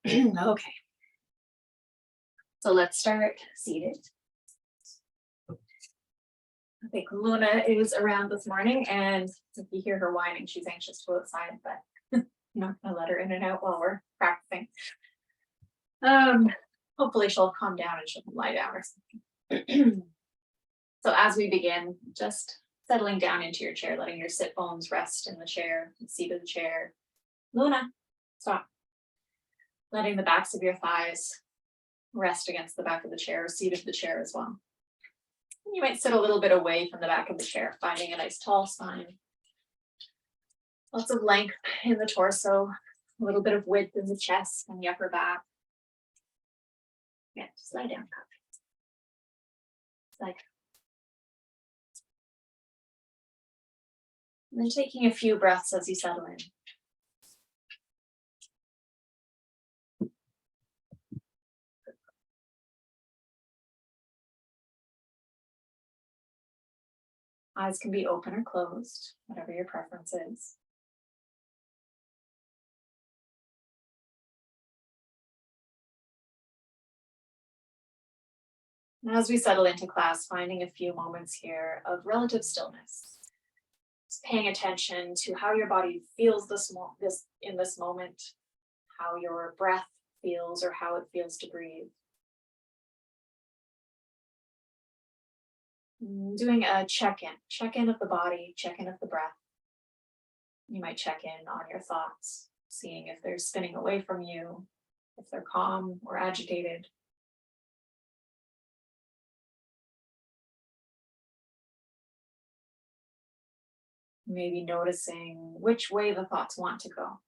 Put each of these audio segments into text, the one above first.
Okay, so let's start seated. I think Luna is around this morning, and if you hear her whining, she's anxious to go outside, but I'm not gonna let her in and out while we're practicing. Um, Hopefully she'll calm down and she'll lie down or something. So as we begin, just settling down into your chair, letting your sit bones rest in the chair, the seat of the chair. Luna, stop. Letting the backs of your thighs rest against the back of the chair, seat of the chair as well. You might sit a little bit away from the back of the chair, finding a nice tall spine. Lots of length in the torso, a little bit of width in the chest and the upper back. Yeah, just lie down. Like, and then taking a few breaths as you settle in. Eyes can be open or closed, whatever your preference is. And as we settle into class, finding a few moments here of relative stillness. Just paying attention to how your body feels in this moment, how your breath feels or how it feels to breathe. Doing a check-in of the body, check-in of the breath. You might check in on your thoughts, seeing if they're spinning away from you, if they're calm or agitated. Maybe noticing which way the thoughts want to go.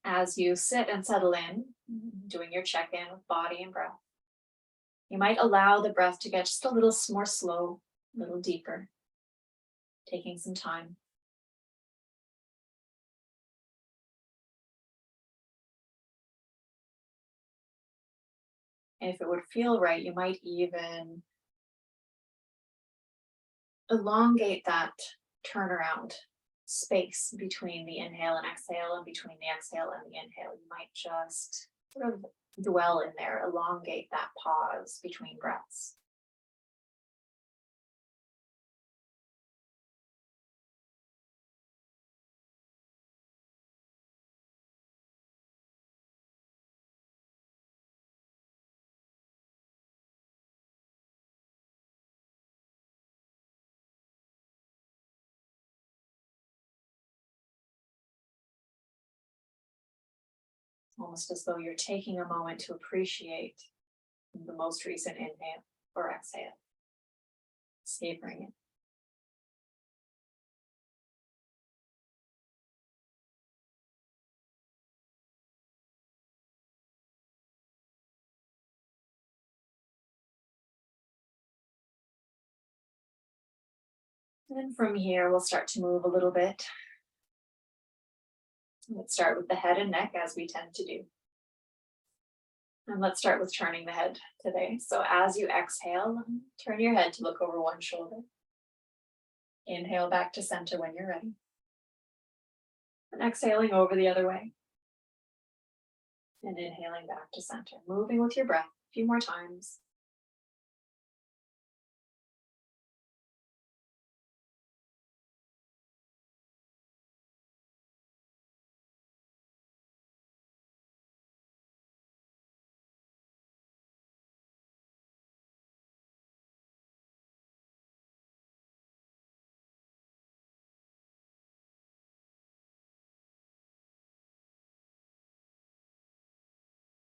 As you sit and settle in, doing your check-in with body and breath, you might allow the breath to get just a little more slow, a little deeper, taking some time. And if it would feel right, you might even elongate that turnaround space between the inhale and exhale, and between the exhale and the inhale. You might just sort of dwell in there, elongate that pause between breaths. Almost as though you're taking a moment to appreciate the most recent inhale or exhale, savoring it. And then from here, we'll start to move a little bit. Let's start with the head and neck, as we tend to do. And let's start with turning the head today. So as you exhale, turn your head to look over one shoulder. Inhale back to center when you're ready. And exhaling over the other way. And inhaling back to center. Moving with your breath a few more times.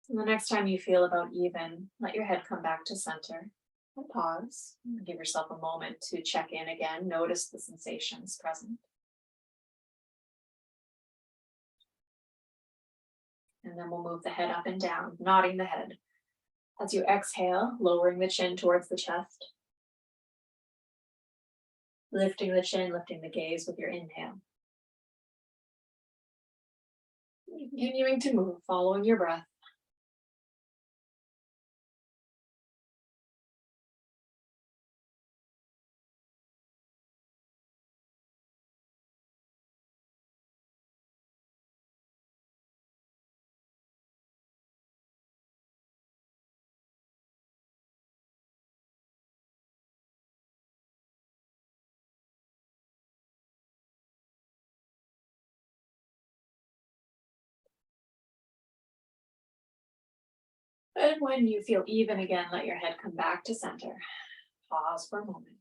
And the next time you feel about even, let your head come back to center. And pause. And give yourself a moment to check in again. Notice the sensations present. And then we'll move the head up and down, nodding the head. As you exhale, lowering the chin towards the chest. Lifting the chin, lifting the gaze with your inhale. Continuing to move, following your breath. And when you feel even again, let your head come back to center. Pause for a moment.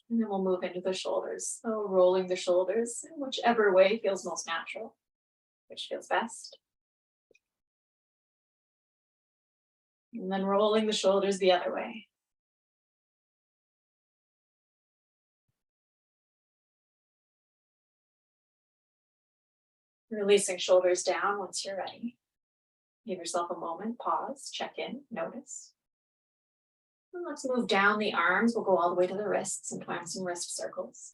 And then we'll move into the shoulders. So rolling the shoulders in whichever way feels most natural, which feels best. And then rolling the shoulders the other way. Releasing shoulders down once you're ready. Give yourself a moment, pause, check in, notice. And let's move down the arms. We'll go all the way to the wrists and plan some wrist circles.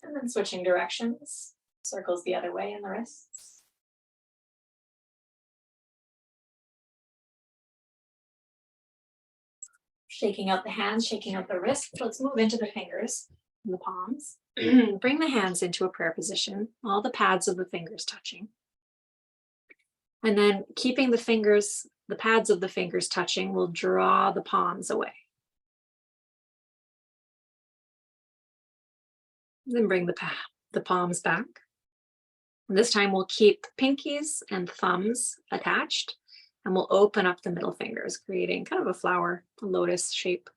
And then switching directions, circles the other way in the wrists. Shaking out the hands, shaking out the wrists. Let's move into the fingers and the palms. Bring the hands into a prayer position, all the pads of the fingers touching. And then keeping the fingers, the pads of the fingers touching, we'll draw the palms away. Then bring the palms back. And this time we'll keep pinkies and thumbs attached, and we'll open up the middle fingers, creating kind of a flower, a lotus shape.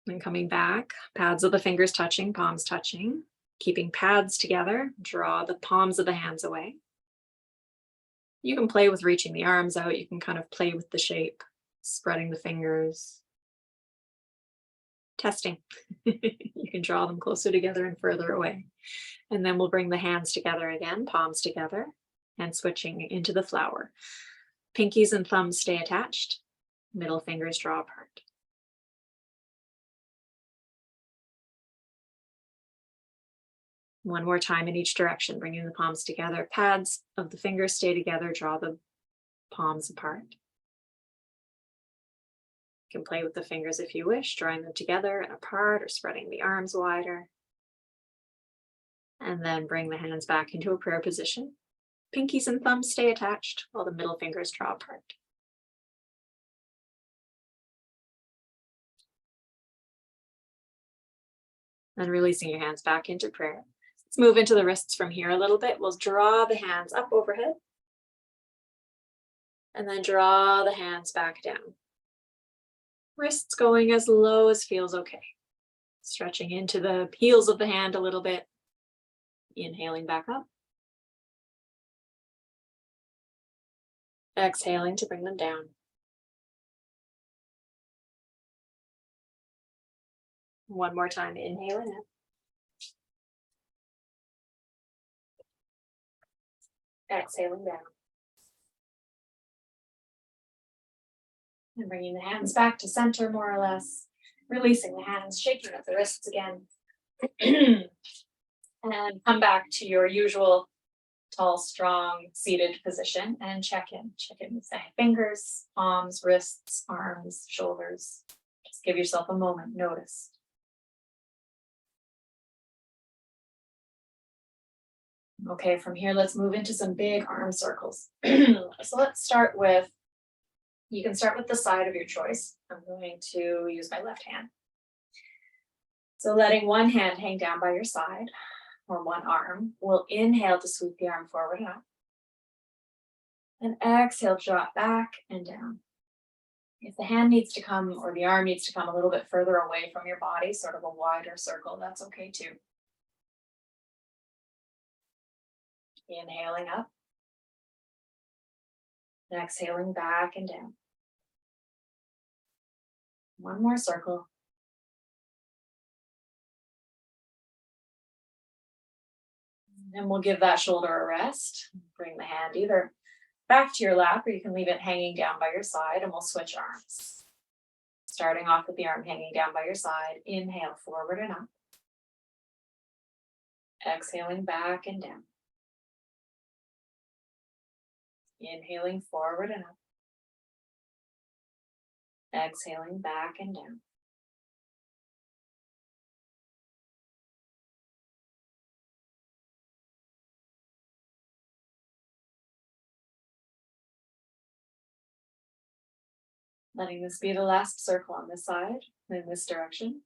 And coming back, pads of the fingers touching, palms touching, keeping pads together, draw the palms of the hands away. You can play with reaching the arms out. You can kind of play with the shape, spreading the fingers, testing. You can draw them closer together and further away. And then we'll bring the hands together again, palms together, and switching into the flower. Pinkies and thumbs stay attached, middle fingers draw apart. One more time in each direction, bringing the palms together. Pads of the fingers stay together, draw the palms apart. You can play with the fingers if you wish, drawing them together and apart or spreading the arms wider. And then bring the hands back into a prayer position. Pinkies and thumbs stay attached while the middle fingers draw apart. And releasing your hands back into prayer. Let's move into the wrists from here a little bit. We'll draw the hands up overhead. And then draw the hands back down. Wrists going as low as feels okay. Stretching into the heels of the hand a little bit. Inhaling back up. Exhaling to bring them down. One more time, inhaling in. Exhaling down. And bringing the hands back to center more or less. Releasing the hands, shaking up the wrists again. And come back to your usual tall, strong, seated position and check in. Check in with the fingers, palms, wrists, arms, shoulders. Just give yourself a moment, notice. Okay, from here, let's move into some big arm circles. So let's start with, you can start with the side of your choice. I'm going to use my left hand. So letting one hand hang down by your side, or one arm. We'll inhale to sweep the arm forward and up. And exhale, drop back and down. If the hand needs to come, or the arm needs to come a little bit further away from your body, sort of a wider circle, that's okay too. Inhaling up. And exhaling back and down. One more circle. And we'll give that shoulder a rest. Bring the hand either back to your lap, or you can leave it hanging down by your side, and we'll switch arms. Starting off with the arm hanging down by your side, inhale forward and up. Exhaling back and down. Inhaling forward and up. Exhaling back and down. Letting this be the last circle on this side, in this direction.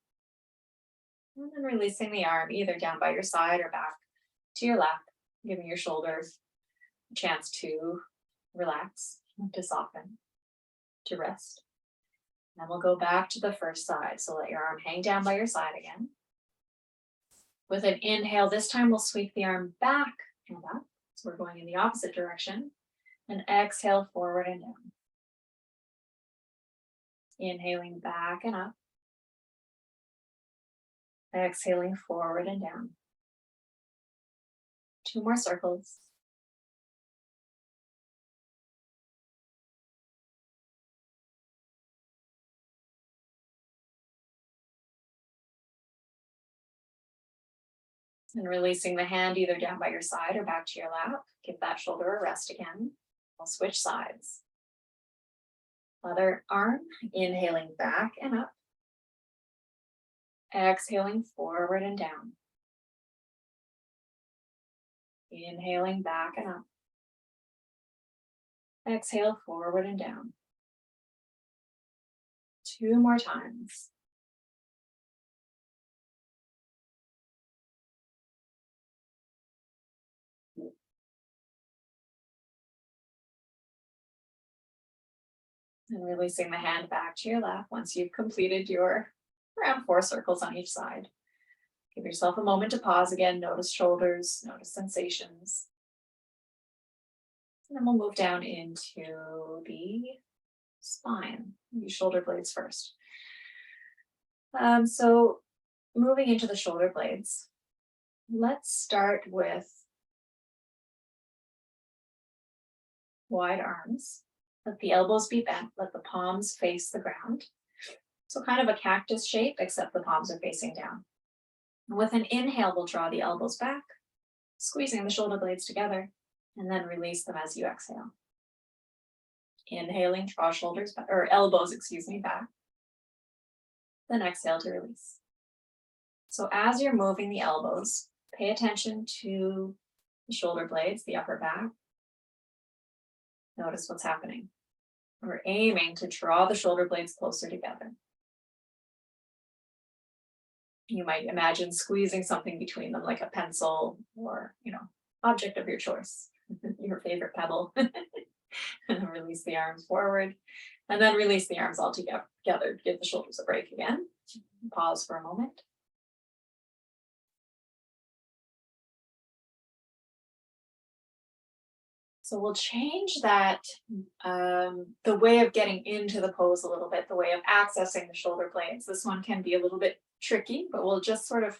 And then releasing the arm either down by your side or back to your lap, giving your shoulders a chance to relax, to soften, to rest. Then we'll go back to the first side. So let your arm hang down by your side again. With an inhale, this time we'll sweep the arm back and up. So we're going in the opposite direction. And exhale forward and down. Inhaling back and up. Exhaling forward and down. 2 more circles. And releasing the hand either down by your side or back to your lap. Give that shoulder a rest again. We'll switch sides. Other arm, inhaling back and up. Exhaling forward and down. Inhaling back and up. Exhale forward and down. 2 more times. And releasing the hand back to your lap once you've completed your around 4 circles on each side. Give yourself a moment to pause again. Notice shoulders, notice sensations. And then we'll move down into the spine. Use shoulder blades first. So moving into the shoulder blades, let's start with wide arms. Let the elbows be bent, let the palms face the ground. So kind of a cactus shape, except the palms are facing down. And with an inhale, we'll draw the elbows back, squeezing the shoulder blades together, and then release them as you exhale. Inhaling, draw shoulders back, or elbows, back. Then exhale to release. So as you're moving the elbows, pay attention to the shoulder blades, the upper back. Notice what's happening. We're aiming to draw the shoulder blades closer together. You might imagine squeezing something between them, like a pencil or, object of your choice, your favorite pebble. And release the arms forward, and then release the arms all together. Give the shoulders a break again. Pause for a moment. So we'll change that, the way of getting into the pose a little bit, the way of accessing the shoulder blades. This one can be a little bit tricky, but we'll just sort of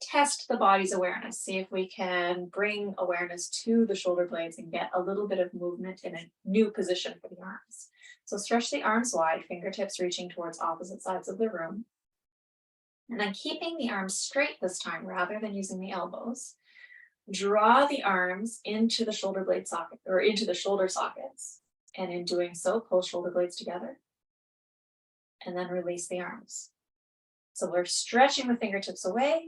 test the body's awareness, see if we can bring awareness to the shoulder blades and get a little bit of movement in a new position for the arms. So stretch the arms wide, fingertips reaching towards opposite sides of the room. And then keeping the arms straight this time rather than using the elbows. Draw the arms into the shoulder blade socket or into the shoulder sockets. And in doing so, pull shoulder blades together. And then release the arms. So we're stretching the fingertips away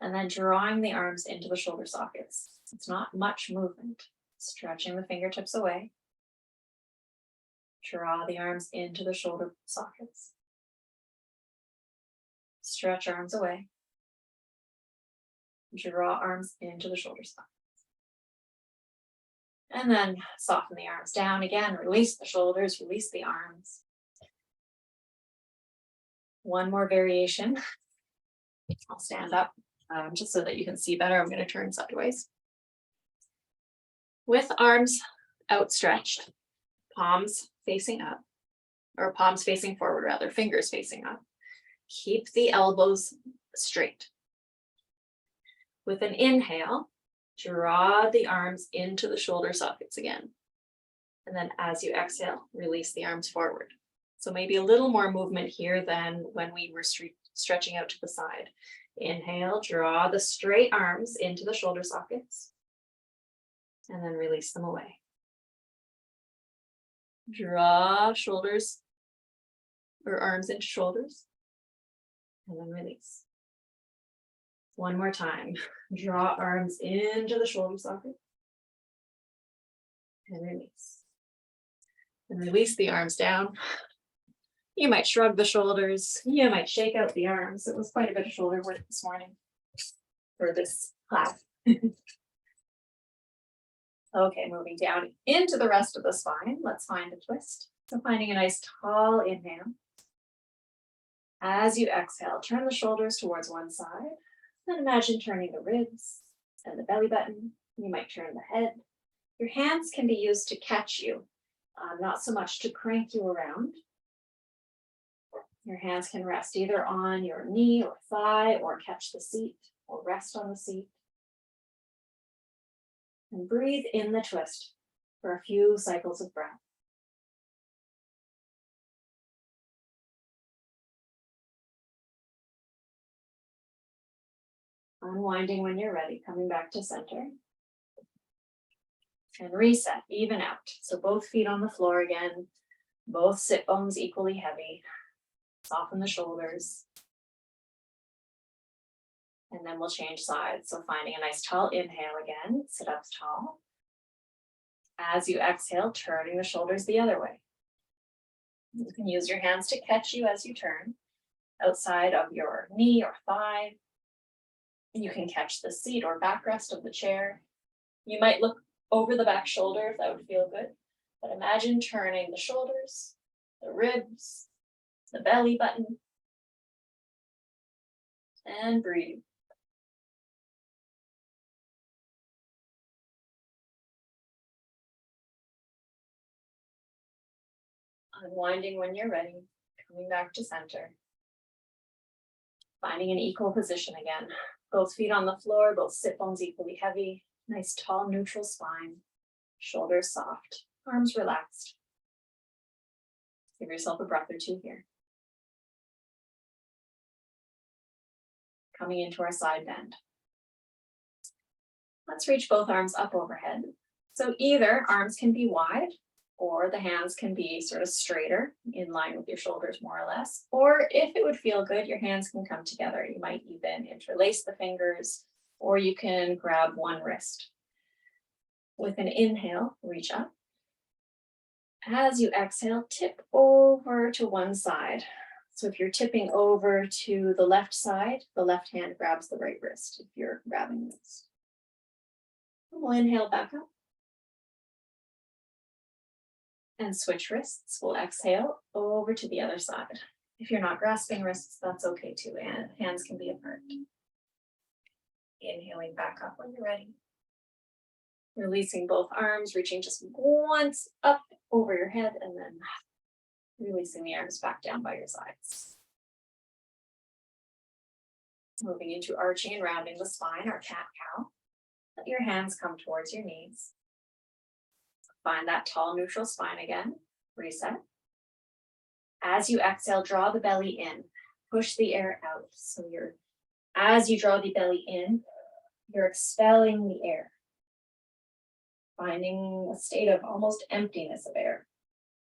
and then drawing the arms into the shoulder sockets. It's not much movement. Stretching the fingertips away. Draw the arms into the shoulder sockets. Stretch arms away. Draw arms into the shoulder sockets. And then soften the arms down again. Release the shoulders, release the arms. One more variation. I'll stand up just so that you can see better. I'm going to turn sideways. With arms outstretched, palms facing up, or palms facing forward rather, fingers facing up. Keep the elbows straight. With an inhale, draw the arms into the shoulder sockets again. And then as you exhale, release the arms forward. So maybe a little more movement here than when we were stretching out to the side. Inhale, draw the straight arms into the shoulder sockets, and then release them away. Draw shoulders or arms into shoulders, and then release. One more time. Draw arms into the shoulder socket, and release. And release the arms down. You might shrug the shoulders. You might shake out the arms. It was quite a bit of shoulder work this morning for this class. Okay, moving down into the rest of the spine. Let's find a twist. So finding a nice tall inhale. As you exhale, turn the shoulders towards one side. Then imagine turning the ribs and the belly button. You might turn the head. Your hands can be used to catch you, not so much to crank you around. Your hands can rest either on your knee or thigh, or catch the seat, or rest on the seat. And breathe in the twist for a few cycles of breath. Unwinding when you're ready, coming back to center. And reset, even out. So both feet on the floor again, both sit bones equally heavy. Soften the shoulders. And then we'll change sides. So finding a nice tall inhale again, sit up tall. As you exhale, turning the shoulders the other way. You can use your hands to catch you as you turn, outside of your knee or thigh. You can catch the seat or backrest of the chair. You might look over the back shoulder if that would feel good. But imagine turning the shoulders, the ribs, the belly button, and breathe. Unwinding when you're ready, coming back to center. Finding an equal position again. Both feet on the floor, both sit bones equally heavy. Nice tall neutral spine. Shoulders soft, arms relaxed. Give yourself a breath or two here. Coming into our side bend. Let's reach both arms up overhead. So either arms can be wide, or the hands can be sort of straighter, in line with your shoulders more or less. Or if it would feel good, your hands can come together. You might even interlace the fingers, or you can grab one wrist. With an inhale, reach up. As you exhale, tip over to one side. So if you're tipping over to the left side, the left hand grabs the right wrist if you're grabbing this. We'll inhale back up. And switch wrists. We'll exhale over to the other side. If you're not grasping wrists, that's okay too, and hands can be apart. Inhaling back up when you're ready. Releasing both arms, reaching just once up over your head, and then releasing the arms back down by your sides. Moving into arching and rounding the spine, our cat-cow. Let your hands come towards your knees. Find that tall neutral spine again. Reset. As you exhale, draw the belly in. Push the air out. So as you draw the belly in, you're expelling the air. Finding a state of almost emptiness of air.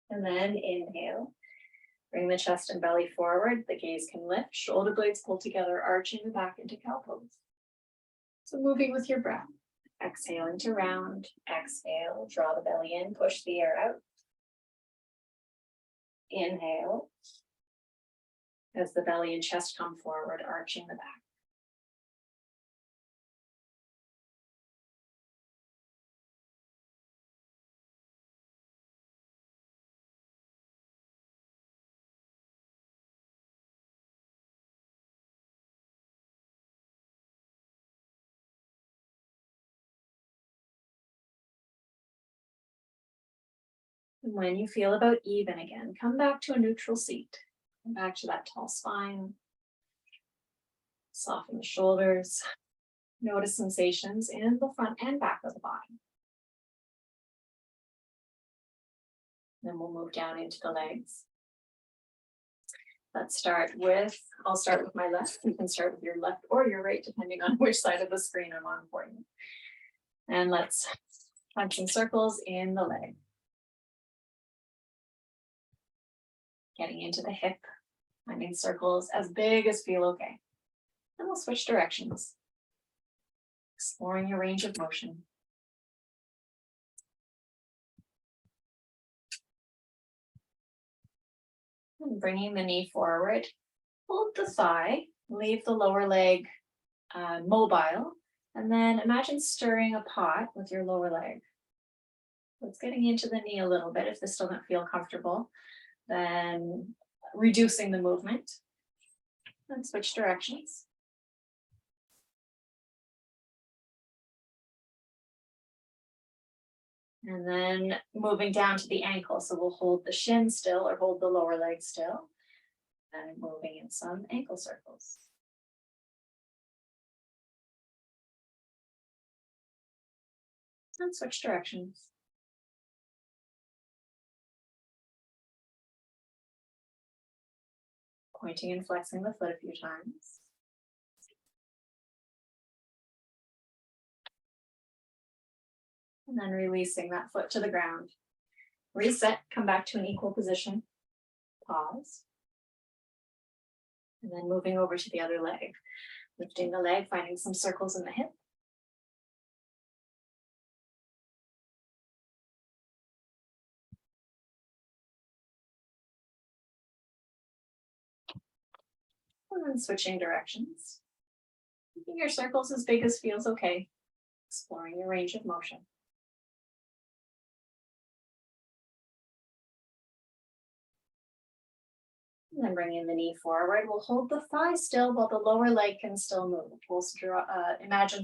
And then inhale. Bring the chest and belly forward. The gaze can lift. Shoulder blades pull together, arching the back into cow pose. So moving with your breath. Exhaling to round. Exhale. Draw the belly in. Push the air out. Inhale. As the belly and chest come forward, arching the back. And when you feel about even again, come back to a neutral seat. Come back to that tall spine. Soften the shoulders. Notice sensations in the front and back of the body. Then we'll move down into the legs. I'll start with my left. You can start with your left or your right, depending on which side of the screen I'm on for you. And let's punch some circles in the leg. Getting into the hip, finding circles as big as feel okay. And we'll switch directions. Exploring your range of motion. And bringing the knee forward, hold the thigh, leave the lower leg mobile, and then imagine stirring a pot with your lower leg. So it's getting into the knee a little bit. If this doesn't feel comfortable, then reducing the movement and switch directions. And then moving down to the ankle. So we'll hold the shin still or hold the lower leg still. And moving in some ankle circles. And switch directions. Pointing and flexing the foot a few times. And then releasing that foot to the ground. Reset, come back to an equal position. Pause. And then moving over to the other leg. Lifting the leg, finding some circles in the hip. And then switching directions. Keeping your circles as big as feels okay. Exploring your range of motion. And then bringing the knee forward. We'll hold the thigh still while the lower leg can still move. We'll imagine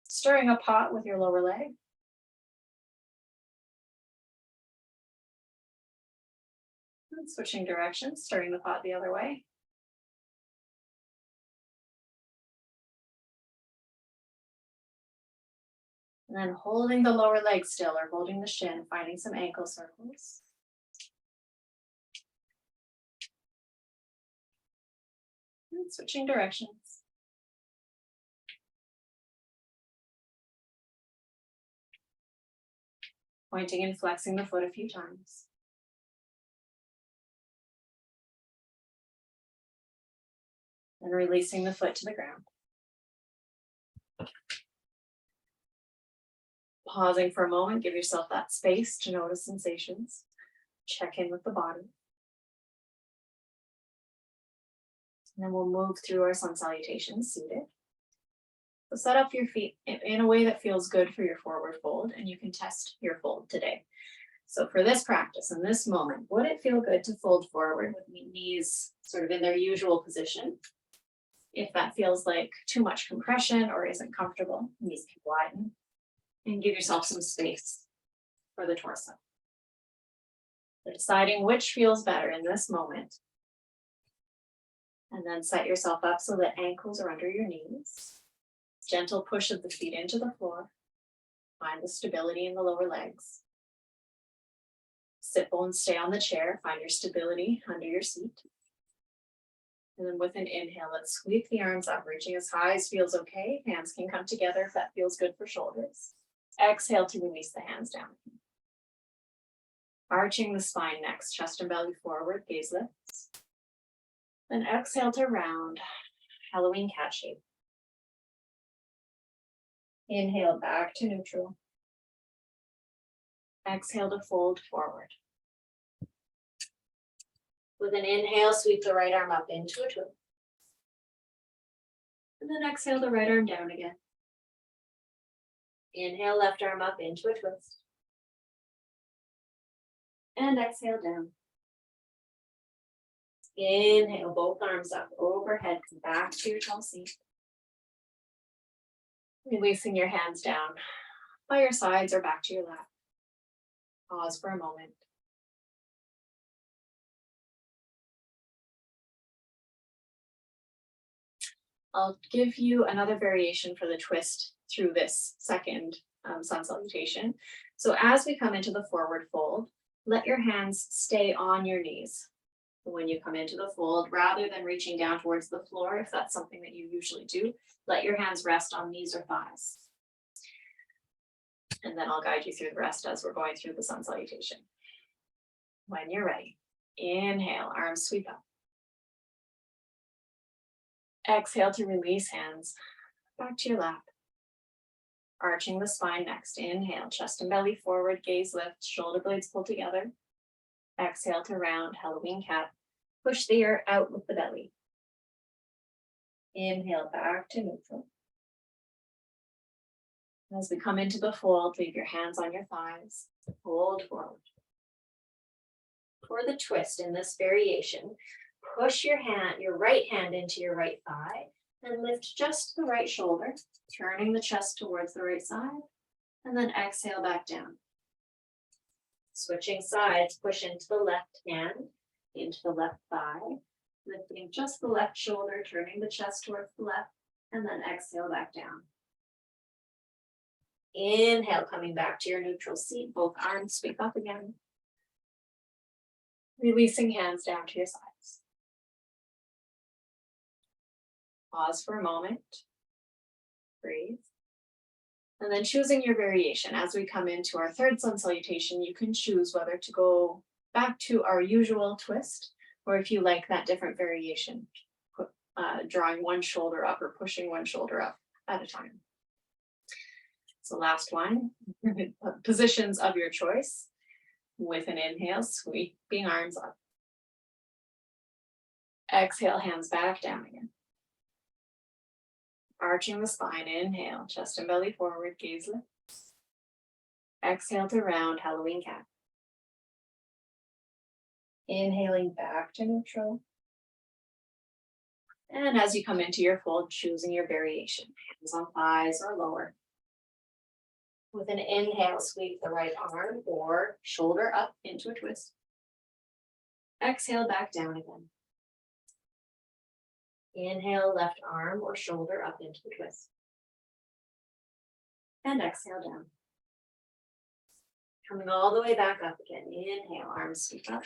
stirring a pot with your lower leg. And switching directions, stirring the pot the other way. And then holding the lower leg still or holding the shin, finding some ankle circles. And switching directions. Pointing and flexing the foot a few times. And releasing the foot to the ground. Pausing for a moment, give yourself that space to notice sensations. Check in with the body. And then we'll move through our sun salutations seated. So set up your feet in a way that feels good for your forward fold, and you can test your fold today. So for this practice, in this moment, would it feel good to fold forward with the knees sort of in their usual position? If that feels like too much compression or isn't comfortable, knees can widen. And give yourself some space for the torso. So deciding which feels better in this moment. And then set yourself up so that ankles are under your knees. Gentle push of the feet into the floor. Find the stability in the lower legs. Sit bones stay on the chair. Find your stability under your seat. And then with an inhale, let's sweep the arms up, reaching as high as feels okay. Hands can come together if that feels good for shoulders. Exhale to release the hands down. Arching the spine next, chest and belly forward, gaze lifts. Then exhale to round, Halloween cat shape. Inhale back to neutral. Exhale to fold forward. With an inhale, sweep the right arm up into a twist. And then exhale the right arm down again. Inhale, left arm up into a twist. And exhale down. Inhale, both arms up overhead, come back to your tall seat. Releasing your hands down by your sides or back to your lap. Pause for a moment. I'll give you another variation for the twist through this second sun salutation. So as we come into the forward fold, let your hands stay on your knees. When you come into the fold, rather than reaching down towards the floor, if that's something that you usually do, let your hands rest on knees or thighs. And then I'll guide you through the rest as we're going through the sun salutation. When you're ready, inhale, arms sweep up. Exhale to release hands back to your lap. Arching the spine next. Inhale, chest and belly forward, gaze lift, shoulder blades pull together. Exhale to round, Halloween cat. Push the ear out with the belly. Inhale back to neutral. As we come into the fold, leave your hands on your thighs. Fold forward. For the twist in this variation, push your right hand into your right thigh and lift just the right shoulder, turning the chest towards the right side, and then exhale back down. Switching sides, push into the left hand, into the left thigh, lifting just the left shoulder, turning the chest towards the left, and then exhale back down. Inhale, coming back to your neutral seat, both arms sweep up again. Releasing hands down to your sides. Pause for a moment. Breathe. And then choosing your variation. As we come into our third sun salutation, you can choose whether to go back to our usual twist, or if you like that different variation, drawing one shoulder up or pushing one shoulder up at a time. So last one, positions of your choice. With an inhale, sweeping arms up. Exhale, hands back down again. Arching the spine, inhale, chest and belly forward, gaze lifts. Exhale to round, Halloween cat. Inhaling back to neutral. And as you come into your fold, choosing your variation, hands on thighs or lower. With an inhale, sweep the right arm or shoulder up into a twist. Exhale back down again. Inhale, left arm or shoulder up into the twist. And exhale down. Coming all the way back up again. Inhale, arms sweep up.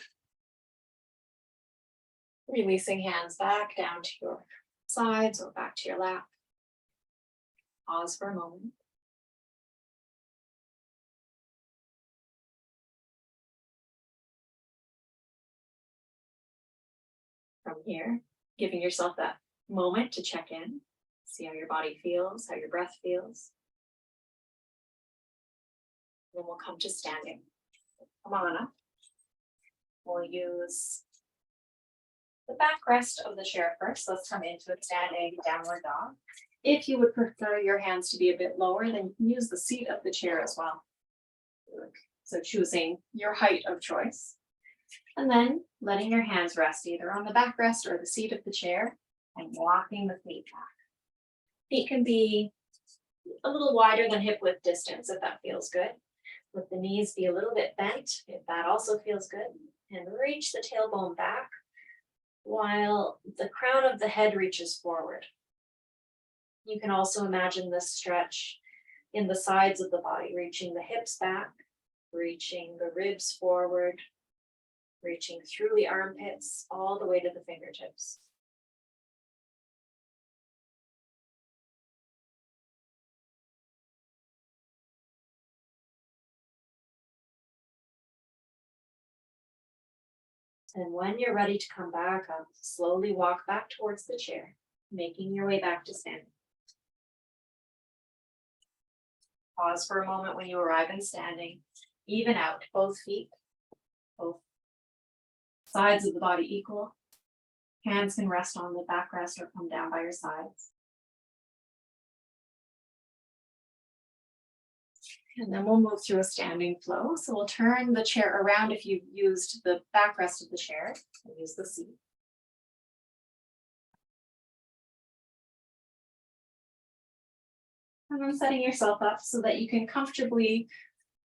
Releasing hands back down to your sides or back to your lap. Pause for a moment. From here, giving yourself that moment to check in, see how your body feels, how your breath feels. Then we'll come to standing. Come on up. We'll use the backrest of the chair first. Let's come into a standing downward dog. If you would prefer your hands to be a bit lower, then you can use the seat of the chair as well. So choosing your height of choice. And then letting your hands rest either on the backrest or the seat of the chair and walking the feet back. Feet can be a little wider than hip width distance if that feels good. Let the knees be a little bit bent if that also feels good. And reach the tailbone back while the crown of the head reaches forward. You can also imagine this stretch in the sides of the body, reaching the hips back, reaching the ribs forward, reaching through the armpits all the way to the fingertips. And when you're ready to come back up, slowly walk back towards the chair, making your way back to standing. Pause for a moment when you arrive in standing. Even out both feet, both sides of the body equal. Hands can rest on the backrest or come down by your sides. And then we'll move through a standing flow. So we'll turn the chair around if you've used the backrest of the chair. We'll use the seat. And then setting yourself up so that you can comfortably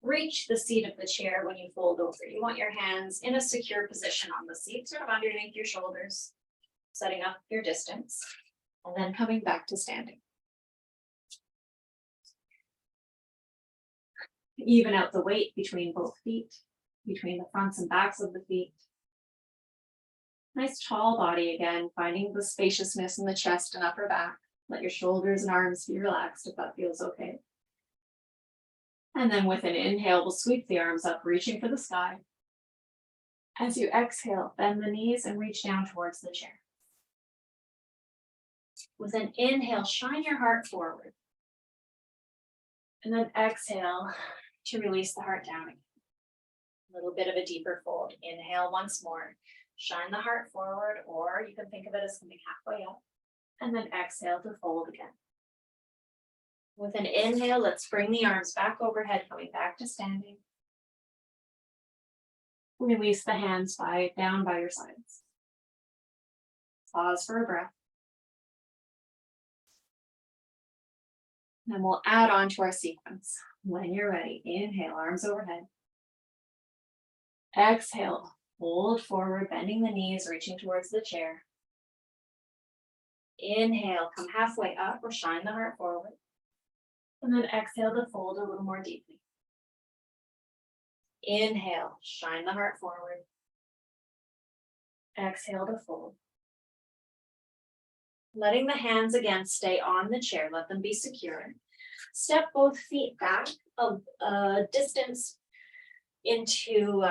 reach the seat of the chair when you fold over. You want your hands in a secure position on the seat, sort of underneath your shoulders, setting up your distance, and then coming back to standing. Even out the weight between both feet, between the fronts and backs of the feet. Nice tall body again, finding the spaciousness in the chest and upper back. Let your shoulders and arms be relaxed if that feels okay. And then with an inhale, we'll sweep the arms up, reaching for the sky. As you exhale, bend the knees and reach down towards the chair. With an inhale, shine your heart forward. And then exhale to release the heart down again. A little bit of a deeper fold. Inhale once more. Shine the heart forward, or you can think of it as coming halfway up. And then exhale to fold again. With an inhale, let's bring the arms back overhead, coming back to standing. Release the hands down by your sides. Pause for a breath. Then we'll add on to our sequence. When you're ready, inhale, arms overhead. Exhale, fold forward, bending the knees, reaching towards the chair. Inhale, come halfway up or shine the heart forward. And then exhale to fold a little more deeply. Inhale, shine the heart forward. Exhale to fold. Letting the hands again stay on the chair, let them be secure. Step both feet back a distance into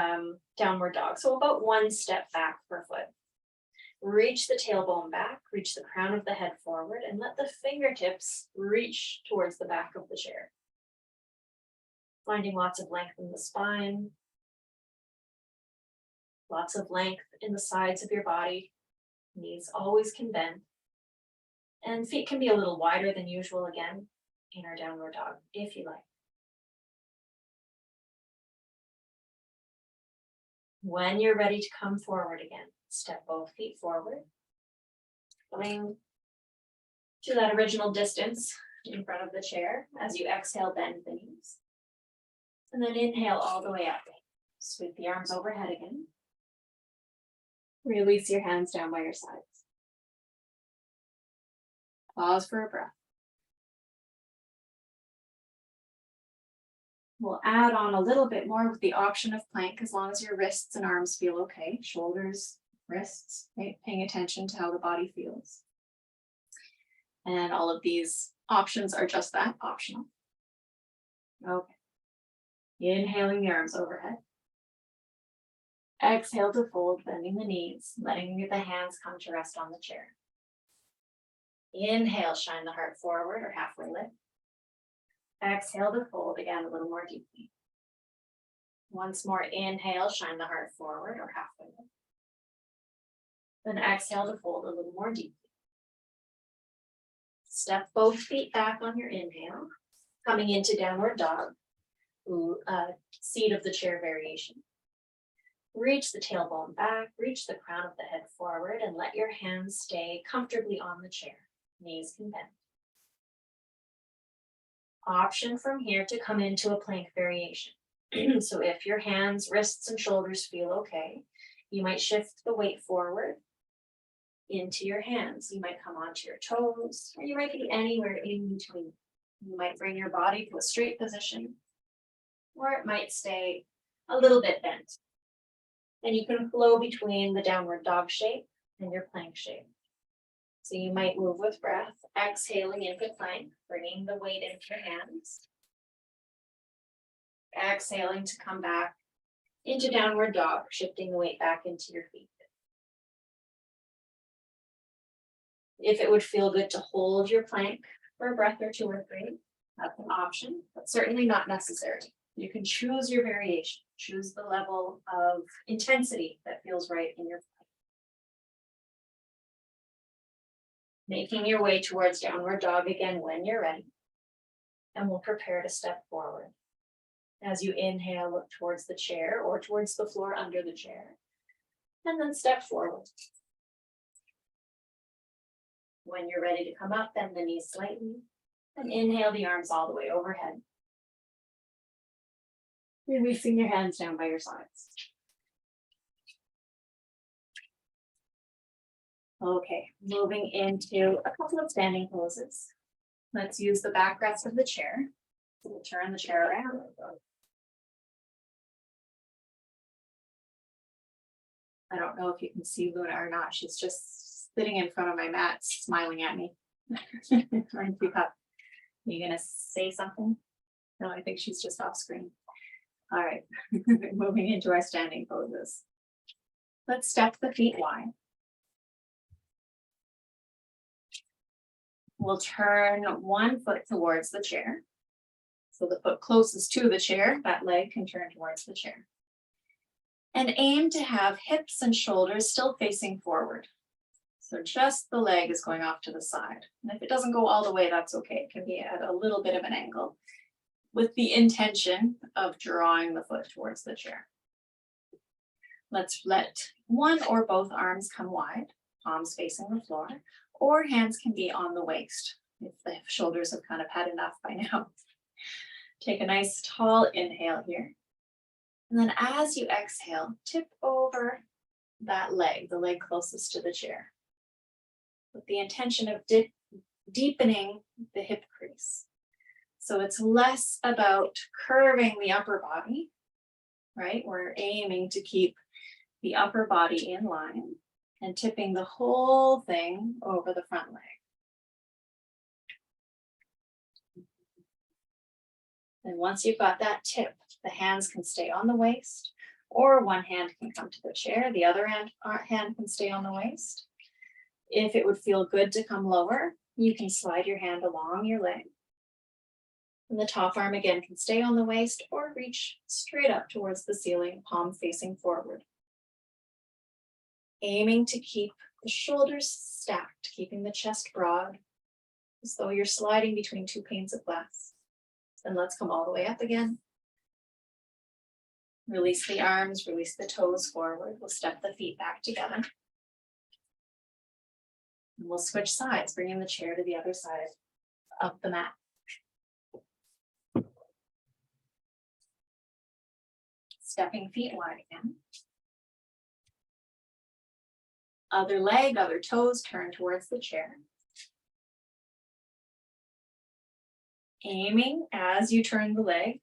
downward dog. So about one step back per foot. Reach the tailbone back, reach the crown of the head forward, and let the fingertips reach towards the back of the chair. Finding lots of length in the spine, lots of length in the sides of your body. Knees always can bend. And feet can be a little wider than usual again in our downward dog, if you like. When you're ready to come forward again, step both feet forward, going to that original distance in front of the chair. As you exhale, bend the knees. And then inhale all the way up. Sweep the arms overhead again. Release your hands down by your sides. Pause for a breath. We'll add on a little bit more with the option of plank as long as your wrists and arms feel okay. Shoulders, wrists, right? Paying attention to how the body feels. And all of these options are just that, optional. Okay. Inhaling the arms overhead. Exhale to fold, bending the knees, letting the hands come to rest on the chair. Inhale, shine the heart forward or halfway lift. Exhale to fold again a little more deeply. Once more, inhale, shine the heart forward or halfway lift. Then exhale to fold a little more deeply. Step both feet back on your inhale, coming into downward dog, seat of the chair variation. Reach the tailbone back, reach the crown of the head forward, and let your hands stay comfortably on the chair. Knees can bend. Option from here to come into a plank variation. So if your hands, wrists, and shoulders feel okay, you might shift the weight forward into your hands. You might come onto your toes, or you might be anywhere in between. You might bring your body to a straight position, or it might stay a little bit bent. And you can flow between the downward dog shape and your plank shape. So you might move with breath, exhaling into plank, bringing the weight into your hands. Exhaling to come back into downward dog, shifting the weight back into your feet. If it would feel good to hold your plank for a breath or two or three, that's an option, but certainly not necessary. You can choose your variation, choose the level of intensity that feels right in your plank. Making your way towards downward dog again when you're ready. And we'll prepare to step forward. As you inhale, look towards the chair or towards the floor under the chair. And then step forward. When you're ready to come up, bend the knees slightly. And inhale the arms all the way overhead. Releasing your hands down by your sides. Okay, moving into a couple of standing poses. Let's use the backrest of the chair. We'll turn the chair around. I don't know if you can see Luna or not. She's just sitting in front of my mat, smiling at me. Trying to keep up. You gonna say something? No, I think she's just off screen. All right, moving into our standing poses. Let's step the feet wide. We'll turn one foot towards the chair. So the foot closest to the chair, that leg can turn towards the chair. And aim to have hips and shoulders still facing forward. So just the leg is going off to the side. And if it doesn't go all the way, that's okay. It can be at a little bit of an angle with the intention of drawing the foot towards the chair. Let's let one or both arms come wide, palms facing the floor, or hands can be on the waist if the shoulders have kind of had enough by now. Take a nice tall inhale here. And then as you exhale, tip over that leg, the leg closest to the chair, with the intention of deepening the hip crease. So it's less about curving the upper body, right? We're aiming to keep the upper body in line and tipping the whole thing over the front leg. And once you've got that tip, the hands can stay on the waist, or one hand can come to the chair, the other hand can stay on the waist. If it would feel good to come lower, you can slide your hand along your leg. And the top arm again can stay on the waist or reach straight up towards the ceiling, palm facing forward. Aiming to keep the shoulders stacked, keeping the chest broad, as though you're sliding between two panes of glass. Then let's come all the way up again. Release the arms, release the toes forward. We'll step the feet back together. And we'll switch sides, bringing the chair to the other side of the mat. Stepping feet wide again. Other leg, other toes turn towards the chair. Aiming as you turn the leg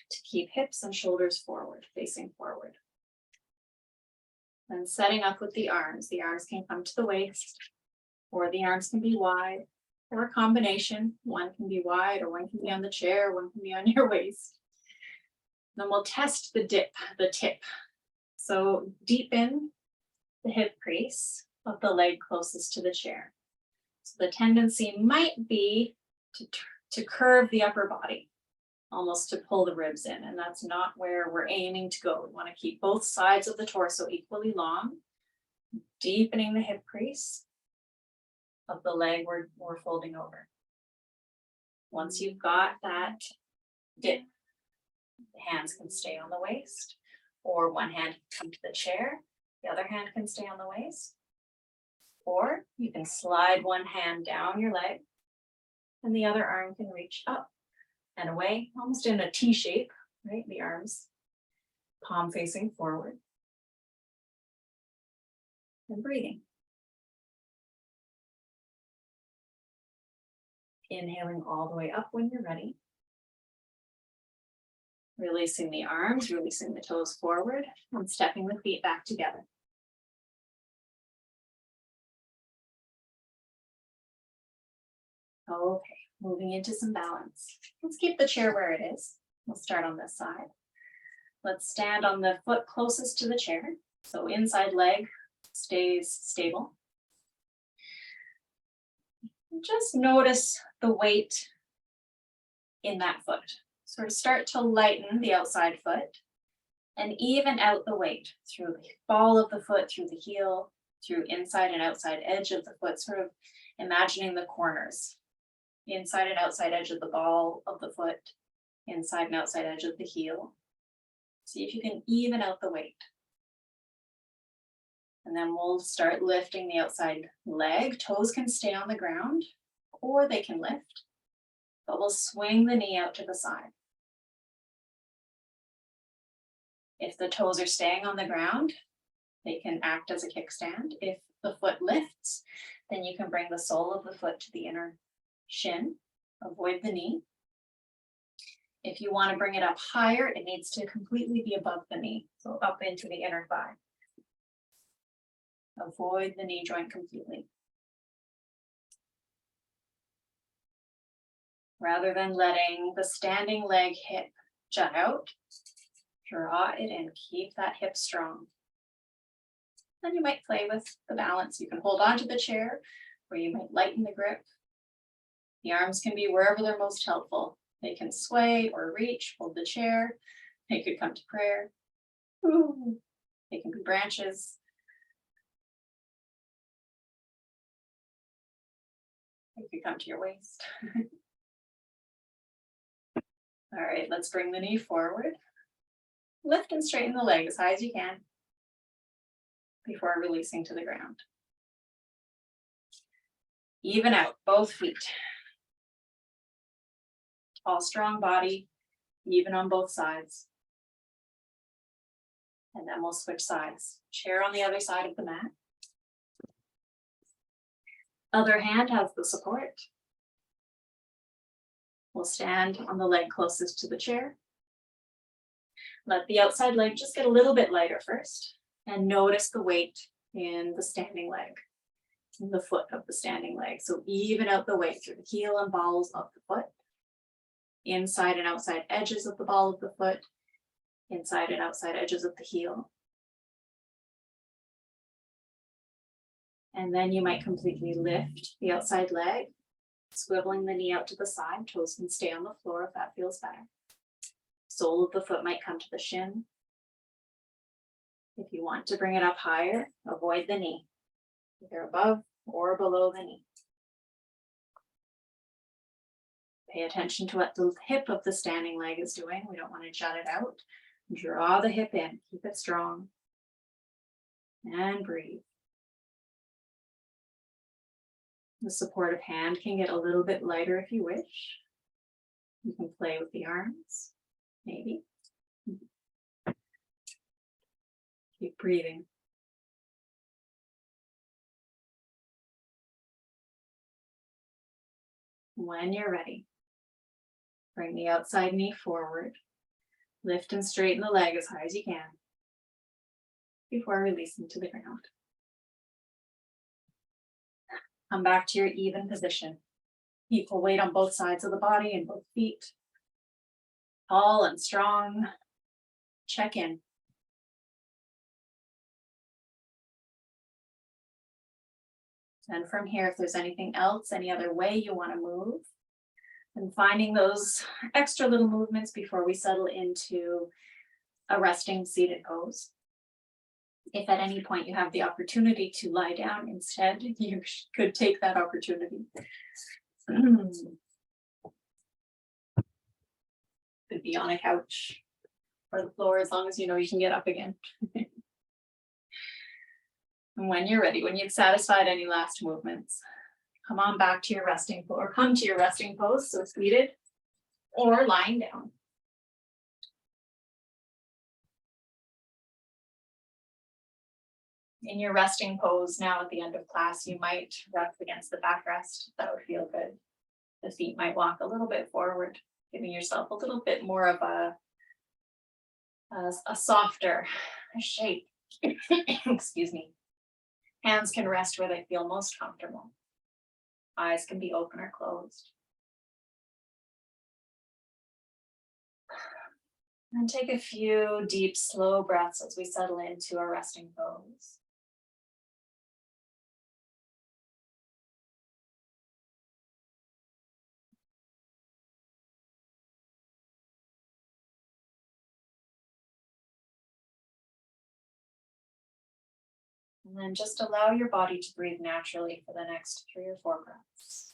to keep hips and shoulders forward, facing forward. Then setting up with the arms can come to the waist, or the arms can be wide, or a combination. One can be wide, or one can be on the chair, one can be on your waist. Then we'll test the tip. So deepen the hip crease of the leg closest to the chair. So the tendency might be to curve the upper body, almost to pull the ribs in, and that's not where we're aiming to go. We want to keep both sides of the torso equally long, deepening the hip crease of the leg we're folding over. Once you've got that dip, the hands can stay on the waist, or one hand can come to the chair, the other hand can stay on the waist, or you can slide one hand down your leg and the other arm can reach up and away, almost in a T shape, right? The arms, palm facing forward. And breathing. Inhaling all the way up when you're ready. Releasing the arms, releasing the toes forward, and stepping the feet back together. Okay, moving into some balance. Let's keep the chair where it is. We'll start on this side. Let's stand on the foot closest to the chair. So inside leg stays stable. Just notice the weight in that foot. Sort of start to lighten the outside foot and even out the weight through the ball of the foot, through the heel, through inside and outside edge of the foot, sort of imagining the corners. Inside and outside edge of the ball of the foot, inside and outside edge of the heel. See if you can even out the weight. And then we'll start lifting the outside leg. Toes can stay on the ground or they can lift, but we'll swing the knee out to the side. If the toes are staying on the ground, they can act as a kickstand. If the foot lifts, then you can bring the sole of the foot to the inner shin, avoid the knee. If you want to bring it up higher, it needs to completely be above the knee, so up into the inner thigh. Avoid the knee joint completely. Rather than letting the standing leg hip jut out, draw it in, keep that hip strong. Then you might play with the balance. You can hold onto the chair, or you might lighten the grip. The arms can be wherever they're most helpful. They can sway or reach, hold the chair. They could come to prayer. Ooh. They can be branches. They could come to your waist. All right, let's bring the knee forward. Lift and straighten the leg as high as you can before releasing to the ground. Even out both feet. Tall, strong body, even on both sides. And then we'll switch sides. Chair on the other side of the mat. Other hand has the support. We'll stand on the leg closest to the chair. Let the outside leg just get a little bit lighter first, and notice the weight in the standing leg, in the foot of the standing leg. So even out the weight through the heel and balls of the foot, inside and outside edges of the ball of the foot, inside and outside edges of the heel. And then you might completely lift the outside leg, swiveling the knee out to the side. Toes can stay on the floor if that feels better. Sole of the foot might come to the shin. If you want to bring it up higher, avoid the knee, either above or below the knee. Pay attention to what the hip of the standing leg is doing. We don't want to jut it out. Draw the hip in, keep it strong, and breathe. The supportive hand can get a little bit lighter if you wish. You can play with the arms, maybe. Keep breathing. When you're ready, bring the outside knee forward. Lift and straighten the leg as high as you can before releasing to the ground. Come back to your even position. Equal weight on both sides of the body and both feet. Tall and strong. Check in. And from here, if there's anything else, any other way you want to move, and finding those extra little movements before we settle into a resting seated pose. If at any point you have the opportunity to lie down instead, you could take that opportunity. Could be on a couch or the floor, as long as you know you can get up again. And when you're ready, when you've satisfied any last movements, come on back to your resting pose, or come to your resting pose, so seated or lying down. In your resting pose now at the end of class, you might rest against the backrest. That would feel good. The feet might walk a little bit forward, giving yourself a little bit more of a softer shape. Excuse me. Hands can rest where they feel most comfortable. Eyes can be open or closed. And take a few deep, slow breaths as we settle into our resting pose. And then just allow your body to breathe naturally for the next 3 or 4 breaths.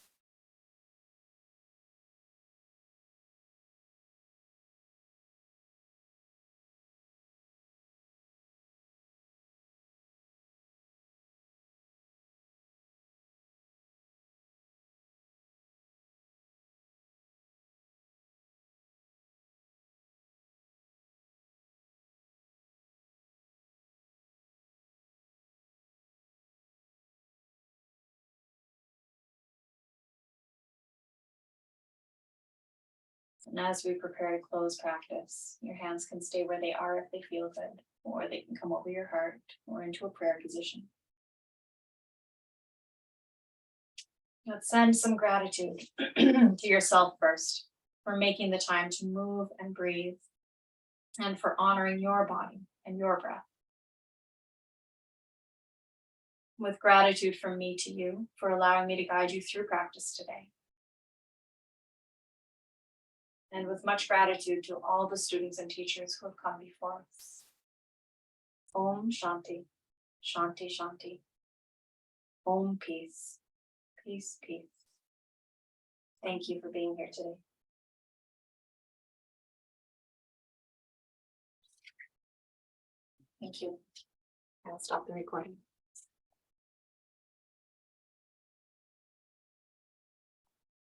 And as we prepare to close practice, your hands can stay where they are if they feel good, or they can come over your heart or into a prayer position. Let's send some gratitude to yourself first for making the time to move and breathe and for honoring your body and your breath. With gratitude from me to you for allowing me to guide you through practice today. And with much gratitude to all the students and teachers who have come before us. Om Shanti, Shanti Shanti. Om Peace, Peace, Peace. Thank you for being here today. Thank you. I'll stop the recording.